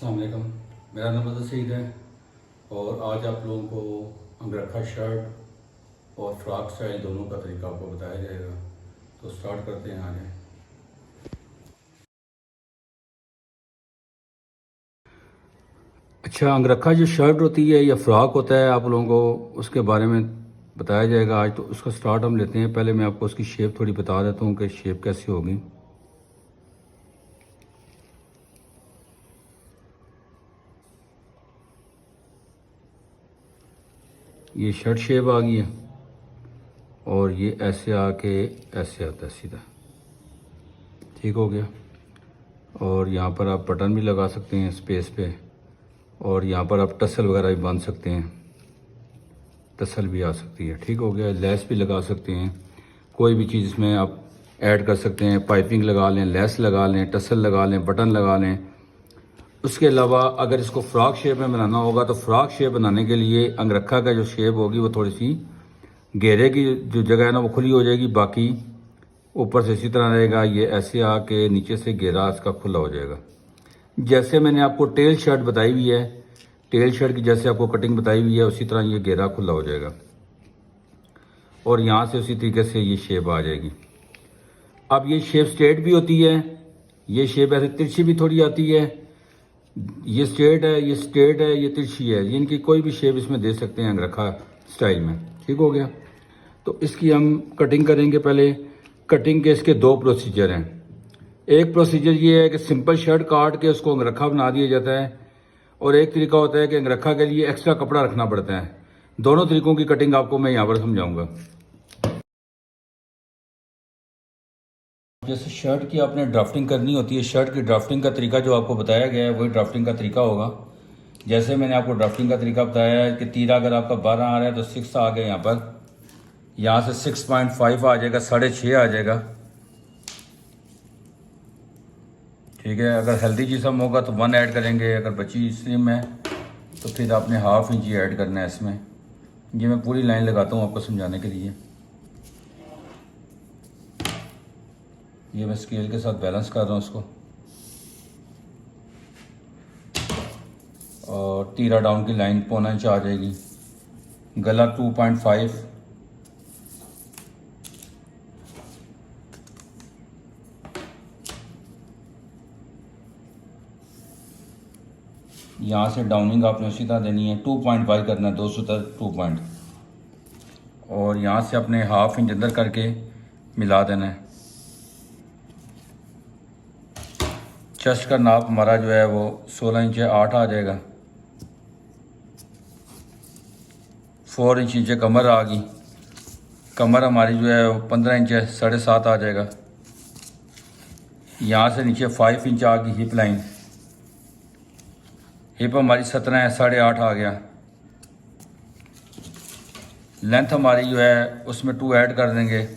अस्सलाम वालेकुम। मेरा नाम अज़हर सईद है और आज आप लोगों को अंगरखा शर्ट और फ्रॉक स्टाइल दोनों का तरीका आपको बताया जाएगा। तो स्टार्ट करते हैं आगे। अच्छा, अंगरखा जो शर्ट होती है या फ्रॉक होता है आप लोगों को उसके बारे में बताया जाएगा आज। तो उसका स्टार्ट हम लेते हैं। पहले मैं आपको उसकी शेप थोड़ी बता देता हूँ कि शेप कैसी होगी। ये शर्ट शेप आ गई है और ये ऐसे आके ऐसे आता है सीधा, ठीक हो गया। और यहाँ पर आप बटन भी लगा सकते हैं स्पेस पे, और यहाँ पर आप टसल वगैरह भी बांध सकते हैं, टसल भी आ सकती है, ठीक हो गया। लेस भी लगा सकते हैं, कोई भी चीज़ इसमें आप ऐड कर सकते हैं। पाइपिंग लगा लें, लेस लगा लें, टसल लगा लें, बटन लगा लें। उसके अलावा अगर इसको फ्रॉक शेप में बनाना होगा तो फ्रॉक शेप बनाने के लिए अंगरखा का जो शेप होगी वो थोड़ी सी घेरे की जो जगह है ना वो खुली हो जाएगी, बाकी ऊपर से इसी तरह रहेगा। ये ऐसे आके नीचे से घेरा इसका खुला हो जाएगा। जैसे मैंने आपको टेल शर्ट बताई हुई है, टेल शर्ट की जैसे आपको कटिंग बताई हुई है उसी तरह ये घेरा खुला हो जाएगा और यहाँ से उसी तरीके से ये शेप आ जाएगी। अब ये शेप स्ट्रेट भी होती है, ये शेप ऐसे तिरछी भी थोड़ी आती है। ये स्ट्रेट है, ये स्ट्रेट है, ये तिरछी है। इनकी कोई भी शेप इसमें दे सकते हैं अंगरखा स्टाइल में, ठीक हो गया। तो इसकी हम कटिंग करेंगे। पहले कटिंग के इसके दो प्रोसीजर हैं। एक प्रोसीजर ये है कि सिंपल शर्ट काट के उसको अंगरखा बना दिया जाता है, और एक तरीका होता है कि अंगरखा के लिए एक्स्ट्रा कपड़ा रखना पड़ता है। दोनों तरीकों की कटिंग आपको मैं यहाँ पर समझाऊंगा। जैसे शर्ट की आपने ड्राफ्टिंग करनी होती है, शर्ट की ड्राफ्टिंग का तरीका जो आपको बताया गया है वही ड्राफ्टिंग का तरीका होगा। जैसे मैंने आपको ड्राफ्टिंग का तरीका बताया है कि तीरा अगर आपका 12 आ रहा है तो 6 आ गया यहाँ पर, यहाँ से 6.5 आ जाएगा, 6.5 आ जाएगा, ठीक है। अगर हेल्दी जिसम होगा तो 1 ऐड करेंगे, अगर बच्ची स्लिम है तो फिर आपने ½ इंच ऐड करना है इसमें। ये मैं पूरी लाइन लगाता हूँ आपको समझाने के लिए। ये मैं स्केल के साथ बैलेंस कर रहा हूँ इसको। और तीरा डाउन की लाइन 1.25 इंच आ जाएगी। गला 2.5, यहाँ से डाउनिंग आपने उसी तरह देनी है, 2.5 करना है, 200 तक 2 पॉइंट। और यहाँ से अपने ½ इंच अंदर करके मिला देना है। चेस्ट का नाप हमारा जो है वो 16 इंच 8 आ जाएगा। 4 इंच नीचे कमर आ गई। कमर हमारी जो है वो 15 इंच 7.5 आ जाएगा। यहाँ से नीचे 5 इंच आ गई हिप लाइन। हिप हमारी 17 है, 8.5 आ गया। लेंथ हमारी जो है उसमें 2 ऐड कर देंगे।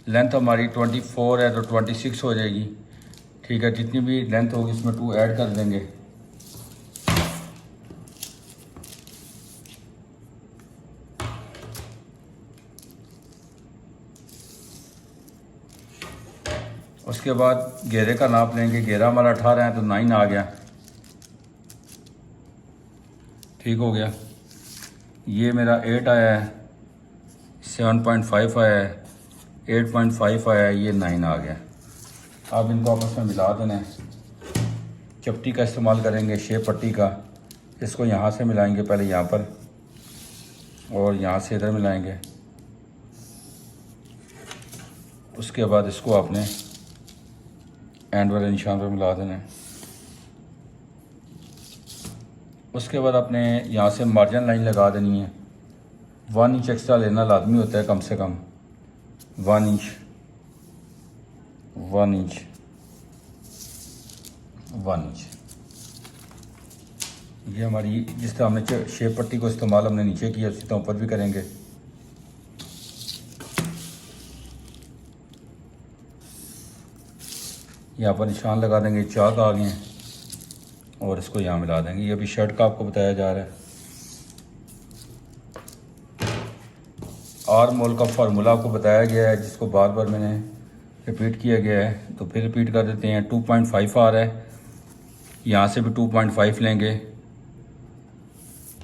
लेंथ हमारी 24 है तो 26 हो जाएगी, ठीक है। जितनी भी लेंथ होगी इसमें 2 ऐड कर देंगे। उसके बाद घेरे का नाप लेंगे। घेरा हमारा 18 है तो 9 आ गया, ठीक हो गया। ये मेरा 8 आया है, 7.5 आया है, 8.5 आया है, ये 9 आ गया। अब इनको आपस में मिला देना है। चपटी का इस्तेमाल करेंगे, शेप पट्टी का। इसको यहाँ से मिलाएंगे, पहले यहाँ पर और यहाँ से इधर मिलाएंगे। उसके बाद इसको आपने एंड वाले निशान पर मिला देना है। उसके बाद आपने यहाँ से मार्जिन लाइन लगा देनी है। 1 इंच एक्स्ट्रा लेना लाजमी होता है, कम से कम 1 इंच, 1 इंच, 1 इंच। ये हमारी जिस तरह हमने शेप पट्टी को इस्तेमाल हमने नीचे किया उसी तरह ऊपर भी करेंगे। यहाँ पर निशान लगा देंगे, चाक आ गए हैं, और इसको यहाँ मिला देंगे। ये अभी शर्ट का आपको बताया जा रहा है। आर्म होल का फार्मूला आपको बताया गया है, जिसको बार बार मैंने रिपीट किया गया है, तो फिर रिपीट कर देते हैं। 2.5 आ रहा है, यहाँ से भी 2.5 लेंगे।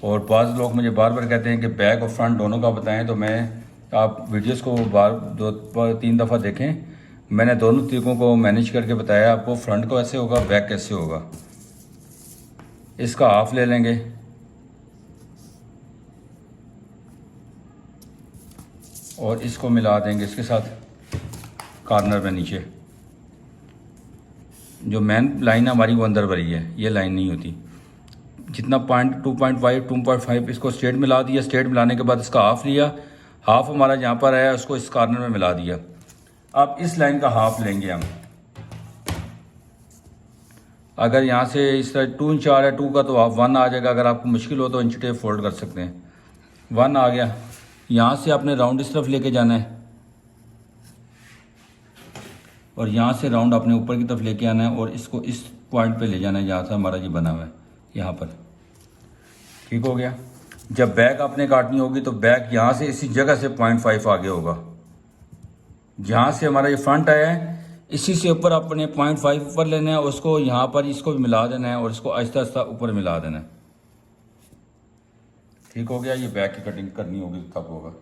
और बाज़ लोग मुझे बार बार कहते हैं कि बैक और फ्रंट दोनों का बताएं, तो मैं आप वीडियोस को बार 2-3 दफ़ा देखें। मैंने दोनों तरीक़ों को मैनेज करके बताया आपको, फ्रंट को ऐसे होगा, बैक कैसे होगा। इसका हाफ ले लेंगे और इसको मिला देंगे इसके साथ कॉर्नर में नीचे। जो मेन लाइन है हमारी वो अंदर भरी है, ये लाइन नहीं होती। जितना 2.5 इसको स्ट्रेट मिला दिया। स्ट्रेट मिलाने के बाद इसका हाफ लिया, हाफ हमारा जहाँ पर आया उसको इस कॉर्नर में मिला दिया। अब इस लाइन का हाफ लेंगे हम। अगर यहाँ से इस तरह 2 इंच आ रहा है 2 का, तो आप 1 आ जाएगा। अगर आपको मुश्किल हो तो इंच टेप फोल्ड कर सकते हैं। 1 आ गया। यहाँ से आपने राउंड इस तरफ लेके जाना है और यहाँ से राउंड आपने ऊपर की तरफ लेके आना है और इसको इस पॉइंट पे ले जाना है जहाँ से हमारा ये बना हुआ है, यहाँ पर। ठीक हो गया। जब बैक आपने काटनी होगी तो बैक यहाँ से इसी जगह से 0.5 आगे होगा। जहाँ से हमारा ये फ्रंट आया है इसी से ऊपर अपने 0.5 ऊपर लेना है, उसको यहाँ पर इसको भी मिला देना है और इसको आहिस्ता आहिस्ता ऊपर मिला देना है। ठीक हो गया। ये बैक की कटिंग करनी होगी तब होगा।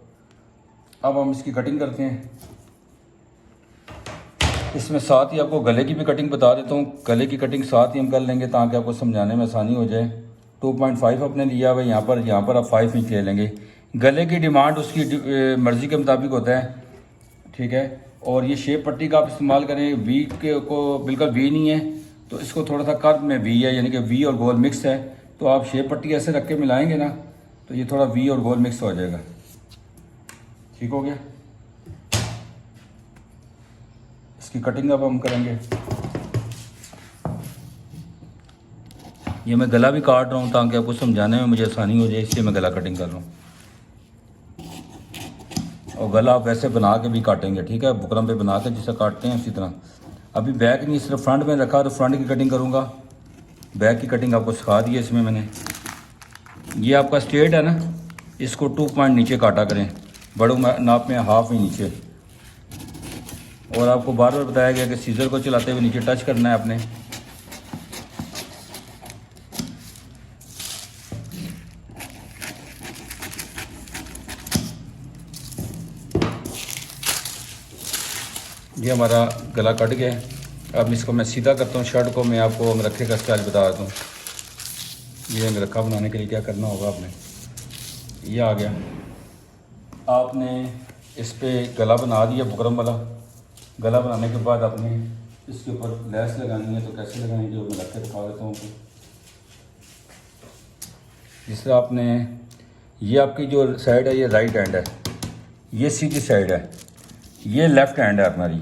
अब हम इसकी कटिंग करते हैं। इसमें साथ ही आपको गले की भी कटिंग बता देता हूँ। गले की कटिंग साथ ही हम कर लेंगे ताकि आपको समझाने में आसानी हो जाए। 2.5 आपने लिया हुआ यहाँ पर आप 5 इंच ले लेंगे। गले की डिमांड उसकी मर्ज़ी के मुताबिक होता है, ठीक है। और ये शेप पट्टी का आप इस्तेमाल करें। वी के को बिल्कुल वी नहीं है तो इसको थोड़ा सा कर्व में वी है, यानी कि वी और गोल मिक्स है। तो आप शेप पट्टी ऐसे रख के मिलाएंगे ना तो ये थोड़ा वी और गोल मिक्स हो जाएगा। ठीक हो गया। इसकी कटिंग अब हम करेंगे। ये मैं गला भी काट रहा हूँ ताकि आपको समझाने में मुझे आसानी हो जाए, इसलिए मैं गला कटिंग कर रहा हूँ। और गला आप वैसे बना के भी काटेंगे, ठीक है, बुकरम पे बना के जिसे काटते हैं उसी तरह। अभी बैक नहीं, सिर्फ फ्रंट में रखा तो फ्रंट की कटिंग करूँगा। बैक की कटिंग आपको सिखा दी है इसमें मैंने। ये आपका स्ट्रेट है ना, इसको 2 पॉइंट नीचे काटा करें, बड़ों नाप में हाफ ही नीचे। और आपको बार बार बताया गया कि सीज़र को चलाते हुए नीचे टच करना है आपने। ये हमारा गला कट गया है। अब इसको मैं सीधा करता हूँ। शर्ट को मैं आपको अंगरखे का स्टाइल बता देता हूँ। ये अंगरखा बनाने के लिए क्या करना होगा आपने, ये आ गया। आपने इस पे गला बना दिया बुकरम वाला। गला बनाने के बाद आपने इसके ऊपर लेस लगानी है। तो कैसे लगाएंगे वो मैं रख के दिखा देता हूँ। जिस तरह आपने, ये आपकी जो साइड है ये राइट हैंड है, ये सीधी साइड है, ये लेफ़्ट हैंड है हमारी।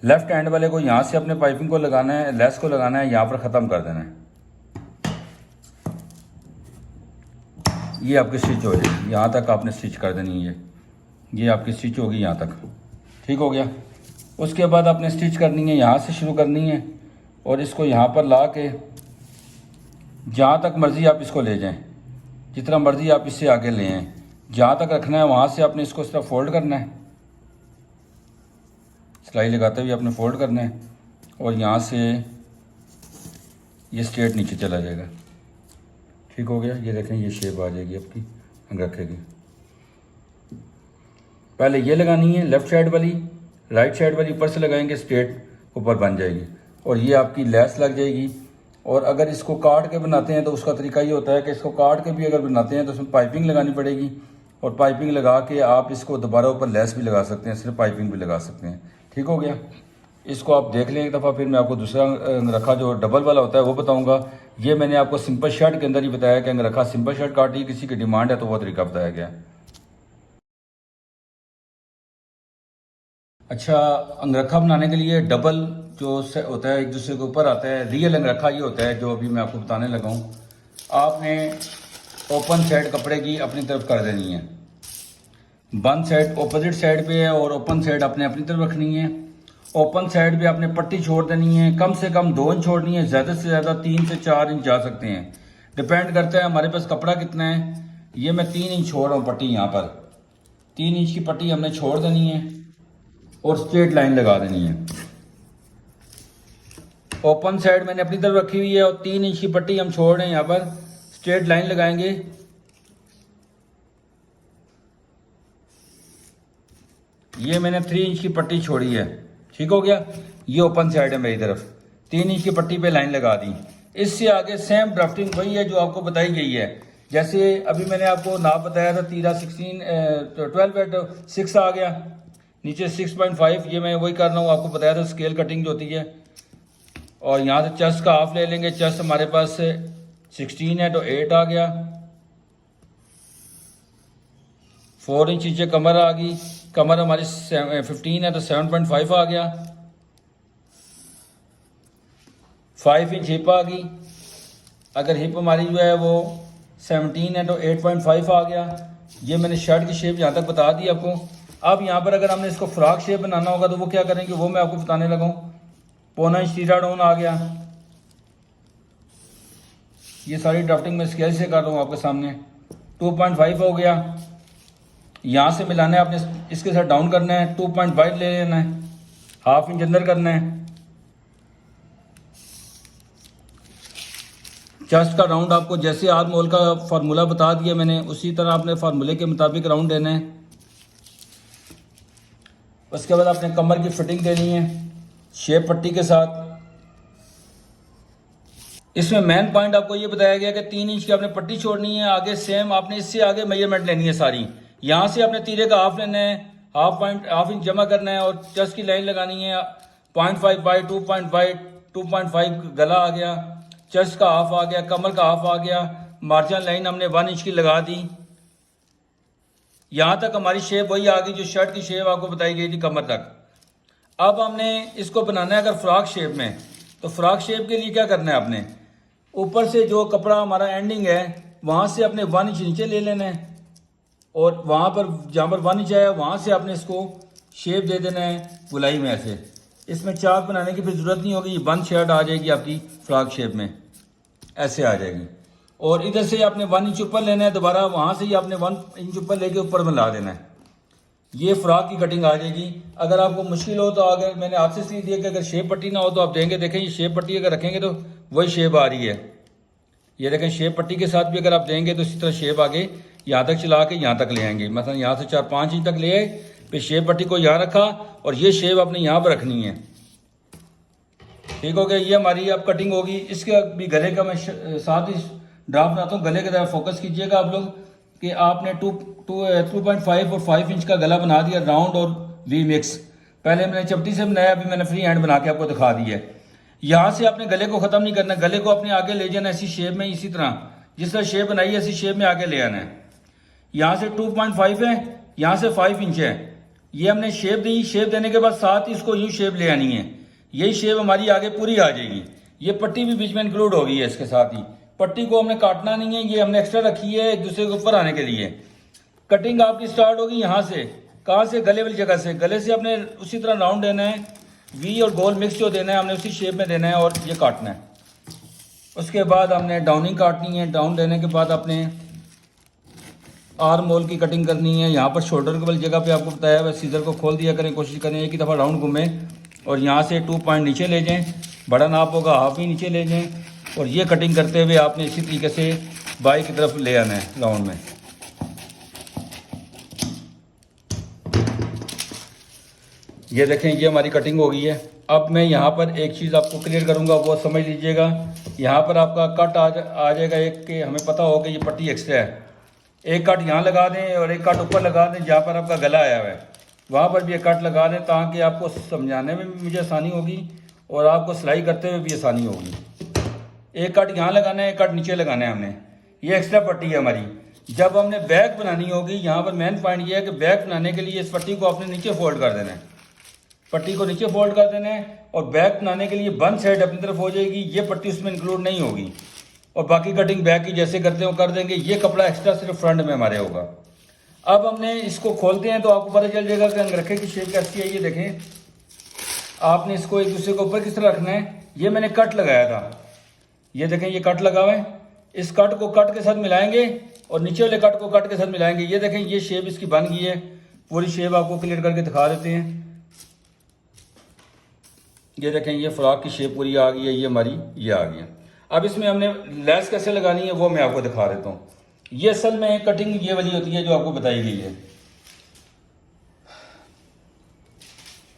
लेफ़्ट हैंड वाले को यहाँ से अपने पाइपिंग को लगाना है, लेस को लगाना है, यहाँ पर ख़त्म कर देना है। ये आपकी स्टिच हो जाएगी, यहाँ तक आपने स्टिच कर देनी है। ये आपकी स्टिच होगी यहाँ तक। ठीक हो गया। उसके बाद आपने स्टिच करनी है, यहाँ से शुरू करनी है और इसको यहाँ पर ला के जहाँ तक मर्ज़ी आप इसको ले जाएं, जितना मर्ज़ी आप इससे आगे ले आएँ, जहाँ तक रखना है वहाँ से आपने इसको इस तरह फोल्ड करना है। सिलाई लगाते हुए आपने फोल्ड करना है और यहाँ से ये स्ट्रेट नीचे चला जाएगा। ठीक हो गया। ये देखें, ये शेप आ जाएगी आपकी अंगरखे की। पहले ये लगानी है लेफ़्ट साइड वाली, राइट साइड वाली ऊपर से लगाएंगे, स्ट्रेट ऊपर बन जाएगी और ये आपकी लेस लग जाएगी। और अगर इसको काट के बनाते हैं तो उसका तरीका ये होता है कि इसको काट के भी अगर बनाते हैं तो उसमें पाइपिंग लगानी पड़ेगी और पाइपिंग लगा के आप इसको दोबारा ऊपर लेस भी लगा सकते हैं, सिर्फ पाइपिंग भी लगा सकते हैं। ठीक हो गया। इसको आप देख लें एक दफ़ा, फिर मैं आपको दूसरा अंगरखा जो डबल वाला होता है वो बताऊंगा। ये मैंने आपको सिंपल शर्ट के अंदर ही बताया कि अंगरखा सिंपल शर्ट काटी, किसी की डिमांड है तो वो तरीका बताया गया। अच्छा, अंगरखा बनाने के लिए डबल जो होता है एक दूसरे के ऊपर आता है, रियल अंगरखा ये होता है जो अभी मैं आपको बताने लगा हूँ। आपने ओपन साइड कपड़े की अपनी तरफ कर देनी है, बंद साइड ऑपोजिट साइड पे है और ओपन साइड आपने अपनी तरफ रखनी है। ओपन साइड पे आपने पट्टी छोड़ देनी है, कम से कम 2 इंच छोड़नी है, ज़्यादा से ज़्यादा 3 से 4 इंच जा सकते हैं, डिपेंड करता है हमारे पास कपड़ा कितना है। ये मैं 3 इंच छोड़ रहा हूँ पट्टी, यहाँ पर 3 इंच की पट्टी हमने छोड़ देनी है और स्ट्रेट लाइन लगा देनी है। ओपन साइड मैंने अपनी तरफ रखी हुई है और 3 इंच की पट्टी हम छोड़ रहे हैं। यहाँ पर स्ट्रेट लाइन लगाएंगे। ये मैंने 3 इंच की पट्टी छोड़ी है, ठीक हो गया। ये ओपन साइड है मेरी तरफ, 3 इंच की पट्टी पे लाइन लगा दी। इससे आगे सेम ड्राफ्टिंग वही है जो आपको बताई गई है। जैसे अभी मैंने आपको नाप बताया था, तीरा 12/6 आ गया, नीचे 6.5। ये मैं वही कर रहा हूँ, आपको बताया था स्केल कटिंग जो होती है। और यहाँ से चेस्ट का हाफ ले लेंगे। चेस्ट हमारे पास 16 है तो 8 आ गया। 4 इंच नीचे कमर आ गई। कमर हमारी 15 है तो 7.5 आ गया। 5 इंच हिप आ गई। अगर हिप हमारी जो है वो 17 है तो 8.5 आ गया। ये मैंने शर्ट की शेप यहाँ तक बता दी आपको। अब यहाँ पर अगर हमने इसको फ्रॉक शेप बनाना होगा तो वो क्या करेंगे, वो मैं आपको बताने लगा हूँ। 1.25 इंच तीरा डाउन आ गया। ये सारी ड्राफ्टिंग मैं स्केल से कर रहा हूँ आपके सामने। 2.5 हो गया। यहाँ से मिलाना है आपने, इसके साथ डाउन करना है। 2.5 ले लेना है, हाफ इंच अंदर करना है। चेस्ट का राउंड आपको जैसे आर्म होल का फार्मूला बता दिया मैंने, उसी तरह आपने फार्मूले के मुताबिक राउंड देना है। उसके बाद आपने कमर की फिटिंग देनी है शेप पट्टी के साथ। इसमें मेन पॉइंट आपको ये बताया गया कि 3 इंच की आपने पट्टी छोड़नी है। आगे सेम आपने इससे आगे मेजरमेंट लेनी है सारी। यहाँ से आपने तीरे का हाफ लेना है, हाफ इंच जमा करना है और चेस्ट की लाइन लगानी है। 0.5 बाई 2.5 गला आ गया, चेस्ट का हाफ आ गया, कमर का हाफ आ गया। मार्जिन लाइन हमने 1 इंच की लगा दी। यहाँ तक हमारी शेप वही आ गई जो शर्ट की शेप आपको बताई गई थी, कमर तक। अब हमने इसको बनाना है अगर फ्रॉक शेप में, तो फ्रॉक शेप के लिए क्या करना है, आपने ऊपर से जो कपड़ा हमारा एंडिंग है वहाँ से अपने 1 इंच नीचे ले लेना है और वहाँ पर जहाँ पर 1 इंच है वहाँ से आपने इसको शेप दे देना है गुलाई में ऐसे। इसमें चाक बनाने की फिर ज़रूरत नहीं होगी। ये बंद शर्ट आ जाएगी आपकी फ्रॉक शेप में, ऐसे आ जाएगी। और इधर से आपने 1 इंच ऊपर लेना है, दोबारा वहाँ से ही आपने 1 इंच ऊपर लेके ऊपर मिला देना है। ये फ्रॉक की कटिंग आ जाएगी। अगर आपको मुश्किल हो तो अगर मैंने आपसे इसलिए दिया कि अगर शेप पट्टी ना हो तो आप देंगे, देखें ये शेप पट्टी अगर रखेंगे तो वही शेप आ रही है। ये देखें शेप पट्टी के साथ भी अगर आप देंगे तो इसी तरह शेप आगे यहाँ तक चला के यहाँ तक ले आएंगे। मतलब यहाँ से 4-5 इंच तक ले आए, फिर शेप पट्टी को यहाँ रखा और ये शेप आपने यहाँ पर रखनी है। ठीक हो गया, ये हमारी अब कटिंग होगी। इसके भी गले का मैं साथ ही ड्राफ्ट बनाता हूँ। गले की तरफ फोकस कीजिएगा आप लोग कि आपने 2.5 और 5 इंच का गला बना दिया, राउंड और वी मिक्स। पहले मैंने चपटी से बनाया, अभी मैंने फ्री हैंड बना के आपको दिखा दिया है। यहाँ से आपने गले को ख़त्म नहीं करना, गले को अपने आगे ले जाना इसी शेप में, इसी तरह जिस तरह शेप बनाई है इसी शेप में आगे ले आना है। यहाँ से 2.5 है, यहाँ से 5 इंच है। ये हमने शेप दी, शेप देने के बाद साथ ही इसको यूँ शेप ले आनी है। यही शेप हमारी आगे पूरी आ जाएगी। ये पट्टी भी बीच में इंक्लूड हो गई है इसके साथ ही। पट्टी को हमने काटना नहीं है, ये हमने एक्स्ट्रा रखी है एक दूसरे के ऊपर आने के लिए। कटिंग आपकी स्टार्ट होगी यहाँ से, कहाँ से, गले वाली जगह से। गले से आपने उसी तरह राउंड देना है, वी और गोल मिक्स जो देना है हमने उसी शेप में देना है और ये काटना है। उसके बाद हमने डाउनिंग काटनी है। डाउन देने के बाद आपने आर्म होल की कटिंग करनी है। यहाँ पर शोल्डर वाली जगह पे आपको बताया हुआ, सीजर को खोल दिया करें, कोशिश करें एक ही दफ़ा राउंड घूमे और यहाँ से 2 पॉइंट नीचे ले जाएं। बड़ा नाप होगा हाफ ही नीचे ले जाएं और ये कटिंग करते हुए आपने इसी तरीके से बाई की तरफ ले आना है राउंड में। ये देखें ये हमारी कटिंग हो गई है। अब मैं यहाँ पर एक चीज़ आपको क्लियर करूँगा, वो समझ लीजिएगा। यहाँ पर आपका कट आ जाएगा एक कि हमें पता हो कि ये पट्टी एक्स्ट्रा है। एक कट यहाँ लगा दें और एक कट ऊपर लगा दें जहाँ पर आपका गला आया हुआ है, वहाँ पर भी एक कट लगा दें ताकि आपको समझाने में भी मुझे आसानी होगी और आपको सिलाई करते हुए भी आसानी होगी। एक कट यहाँ लगाना है, एक कट नीचे लगाना है हमने। ये एक्स्ट्रा पट्टी है हमारी। जब हमने बैक बनानी होगी, यहाँ पर मेन पॉइंट ये है कि बैक बनाने के लिए इस पट्टी को आपने नीचे फोल्ड कर देना है, पट्टी को नीचे फोल्ड कर देना है और बैक बनाने के लिए बंद साइड अपनी तरफ हो जाएगी। ये पट्टी उसमें इंक्लूड नहीं होगी और बाकी कटिंग बैक की जैसे करते हो कर देंगे। ये कपड़ा एक्स्ट्रा सिर्फ फ्रंट में हमारे होगा। अब हमने इसको खोलते हैं तो आपको पता चल जाएगा कि अंगरखे की शेप कैसी है। ये देखें, आपने इसको एक दूसरे के ऊपर किस तरह रखना है। ये मैंने कट लगाया था, ये देखें ये कट लगा हुआ है। इस कट को कट के साथ मिलाएंगे और नीचे वाले कट को कट के साथ मिलाएंगे। ये देखें ये शेप इसकी बन गई है। पूरी शेप आपको क्लियर करके दिखा देते हैं। ये देखें ये फ्रॉक की शेप पूरी आ गई है, ये हमारी ये आ गई है। अब इसमें हमने लेस कैसे लगानी है वो मैं आपको दिखा देता हूँ। ये असल में कटिंग ये वाली होती है जो आपको बताई गई है।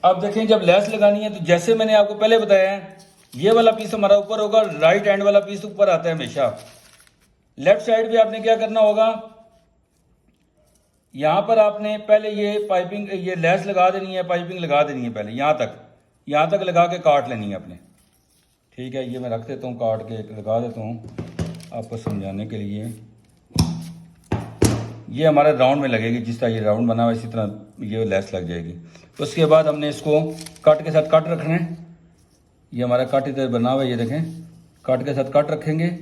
अब देखें जब लेस लगानी है तो जैसे मैंने आपको पहले बताया है, ये वाला पीस हमारा ऊपर होगा, राइट हैंड वाला पीस ऊपर आता है हमेशा। लेफ्ट साइड भी आपने क्या करना होगा, यहाँ पर आपने पहले ये पाइपिंग ये लेस लगा देनी है, पाइपिंग लगा देनी है पहले यहाँ तक लगा के काट लेनी है आपने। ठीक है, ये मैं रख देता हूँ, काट के लगा देता हूँ आपको समझाने के लिए। ये हमारा राउंड में लगेगी, जिस तरह ये राउंड बना हुआ इसी तरह ये लेस लग जाएगी। तो उसके बाद हमने इसको कट के साथ कट रखना है। ये हमारा कट इधर बना हुआ है, ये देखें कट के साथ कट रखेंगे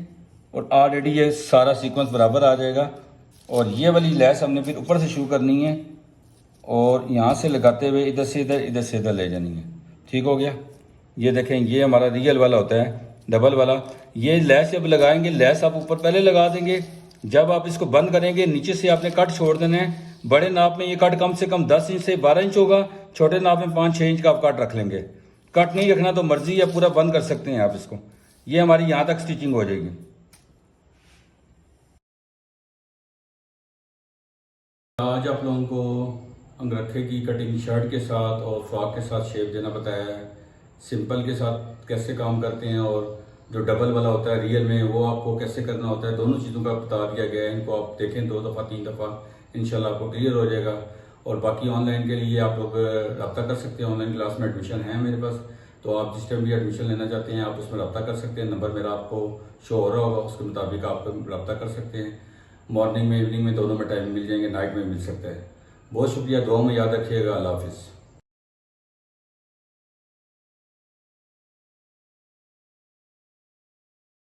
और ऑलरेडी ये सारा सीक्वेंस बराबर आ जाएगा। और ये वाली लेस हमने फिर ऊपर से शुरू करनी है और यहाँ से लगाते हुए इधर से इधर ले जानी है। ठीक हो गया। ये देखें ये हमारा रियल वाला होता है, डबल वाला। ये लेस जब लगाएंगे, लेस आप ऊपर पहले लगा देंगे, जब आप इसको बंद करेंगे नीचे से आपने कट छोड़ देना है। बड़े नाप में ये कट कम से कम 10 इंच से 12 इंच होगा, छोटे नाप में 5-6 इंच का आप कट रख लेंगे। कट नहीं रखना तो मर्जी है, पूरा बंद कर सकते हैं आप इसको। ये हमारी यहाँ तक स्टिचिंग हो जाएगी। आज आप लोगों को अंगरखे की कटिंग शर्ट के साथ और फ्रॉक के साथ शेप देना बताया है। सिंपल के साथ कैसे काम करते हैं और जो डबल वाला होता है रियल में वो आपको कैसे करना होता है, दोनों चीज़ों का बता दिया गया है। इनको आप देखें 2 दफ़ा 3 दफ़ा, इंशाल्लाह आपको क्लियर हो जाएगा। और बाकी ऑनलाइन के लिए आप लोग रब्ता कर सकते हैं। ऑनलाइन क्लास में एडमिशन है मेरे पास, तो आप जिस टाइम भी एडमिशन लेना चाहते हैं आप उसमें रब्ता कर सकते हैं। नंबर मेरा आपको शो हो रहा होगा, उसके मुताबिक आप रब्ता कर सकते हैं। मॉर्निंग में, इवनिंग में, दोनों में टाइम मिल जाएंगे, नाइट में मिल सकता है। बहुत शुक्रिया, दुआ में याद रखिएगा। अल्लाह हाफिज़।